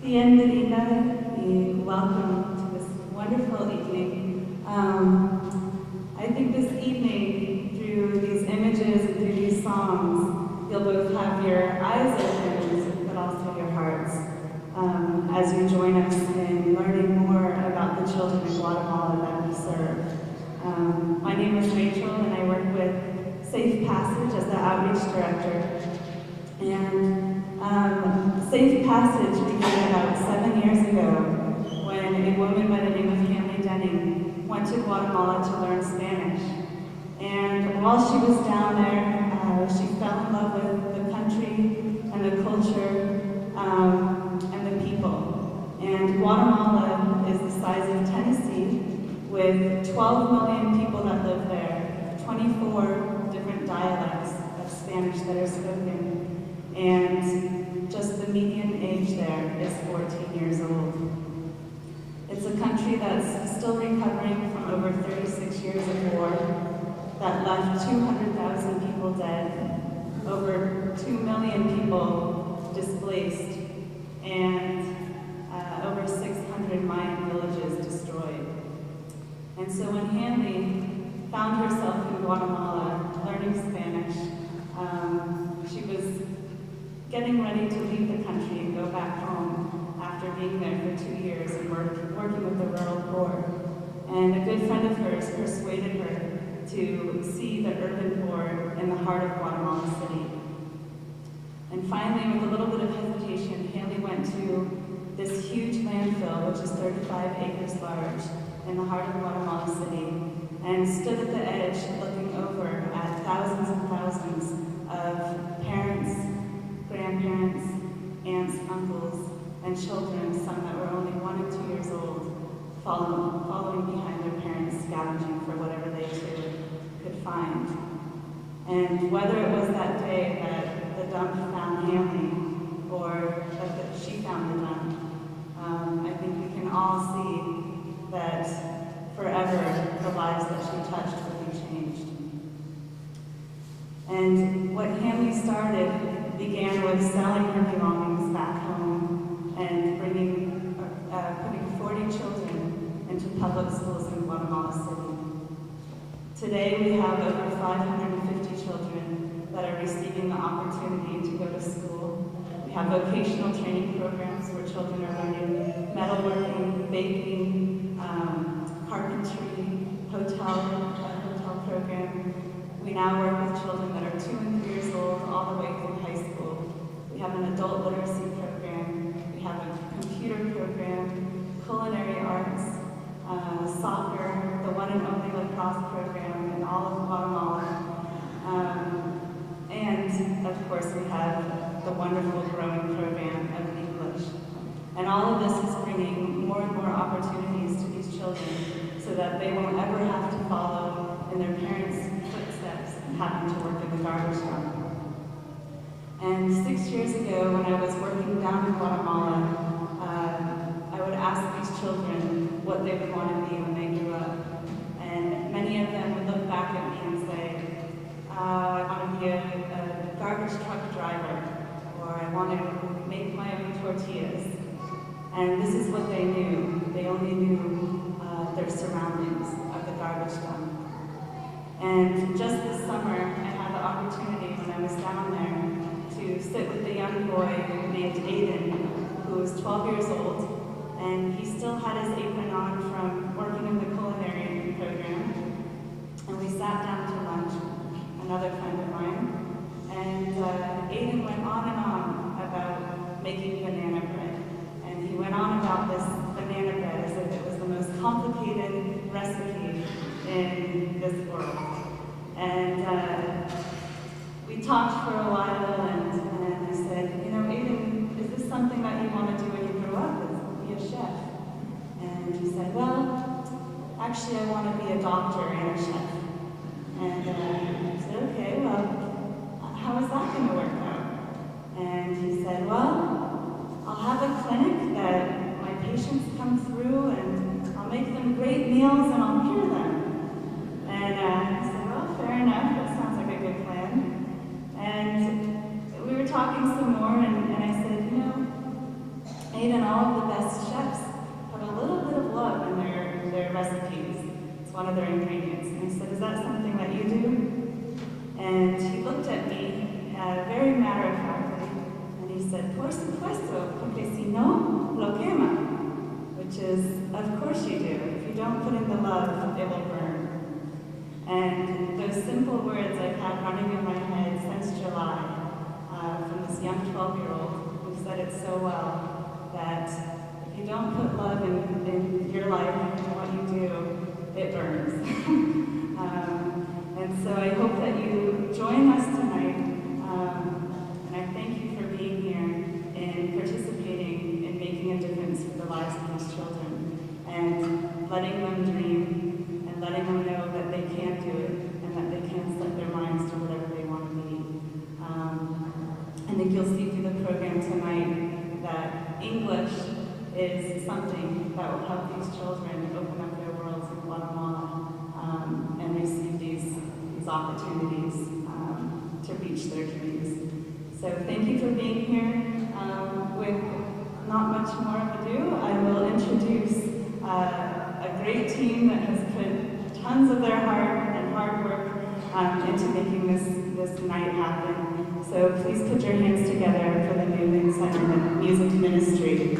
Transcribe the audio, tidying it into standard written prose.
Bienvenida y welcome to this wonderful evening. I think this evening, through these images and through these songs, you'll both have your eyes opened, but also your hearts, as you join us in learning more about the children in Guatemala that we serve. My name is Rachel, and I work with Safe Passage as the outreach director. And Safe Passage began about 7 years ago when a woman by the name of Denning went to Guatemala to learn Spanish. And while she was down there, she fell in love with the country and the culture and the people. And Guatemala is the size of Tennessee, with 12 million people that live there, 24 different dialects of Spanish that are spoken. And just the median age there is 14 years old. It's a country that's still recovering from over 36 years of war that left 200,000 people dead, over 2 million people displaced, and over 600 Mayan villages destroyed. And so when Hanley found herself in Guatemala learning Spanish, she was getting ready to leave the country and go back home after being there for 2 years and working with the rural poor. And a good friend of hers persuaded her to see the urban poor in the heart of Guatemala City. And finally, with a little bit of hesitation, Haley went to this huge landfill, which is 35 acres large, in the heart of Guatemala City, and stood at the edge looking over at thousands and thousands of parents, grandparents, aunts, uncles, and children, some that were only 1 and 2 years old, following behind their parents, scavenging for whatever they too could find. And whether it was that day that the dump found Hanley, or that she found the dump, I think we can all see that forever the lives that she touched will be changed. And what Hanley started began with selling her belongings back home and putting 40 children into public schools in Guatemala City. Today we have over 550 children that are receiving the opportunity to go to school. We have vocational training programs where children are learning metalworking, baking, carpentry, hotel program. We now work with children that are 2 and 3 years old all the way through high school. We have an adult literacy program. We have a computer program, culinary arts, soccer, the one and only lacrosse program in all of Guatemala. And of course we have the wonderful growing program of English. And all of this is bringing more and more opportunities to these children so that they won't ever have to follow in their parents' footsteps having to work in the garbage dump. And 6 years ago, when I was working down in Guatemala, I would ask these children what they would want to be when they grew up. And many of them would look back at me and say, I want to be a garbage truck driver, or I want to make my own tortillas. And this is what they knew. They only knew their surroundings of the garbage dump. And just this summer, I had the opportunity when I was down there to sit with a young boy named Aiden, who was 12 years old, and he still had his apron on from working in the culinary program. And we sat down to lunch, another friend of mine, and Aiden went on and on about making banana bread. And he went on about this banana bread as if it was the most complicated recipe in this world. And we talked for a while, and I said, Aiden, is this something that you want to do when you grow up, is be a chef? And he said, well, actually I want to be a doctor and a chef. And I said, okay, well, how is that going to work out? And he said, well, I'll have a clinic that my patients come through, and I'll make them great meals, and I'll cure them. And I said, well, fair enough, that sounds like a good plan. And we were talking some more, and I said, Meyn and all of the best chefs have a little bit of love in their recipes. It's one of their ingredients. And I said, is that something that you do? And he looked at me very matter-of-factly, and he said, por supuesto, porque si no, lo quema. Which is, of course you do. If you don't put in the love, it will burn. And those simple words I've had running in my head since July, from this young 12-year-old who said it so well, that if you don't put love in your life and what you do, it burns. And so I hope that you join us tonight, and I thank you for being here and participating in making a difference for the lives of these children, and letting them dream, and letting them know that they can do it, and that they can set their minds to whatever they want to be. I think you'll see through the program tonight that English is something that will help these children open up their worlds in Guatemala, and receive these opportunities to reach their dreams. So thank you for being here. With not much more ado, I will introduce a great team that has put tons of their heart and hard work into making this night happen. So please put your hands together for the Newman Center Music Ministry.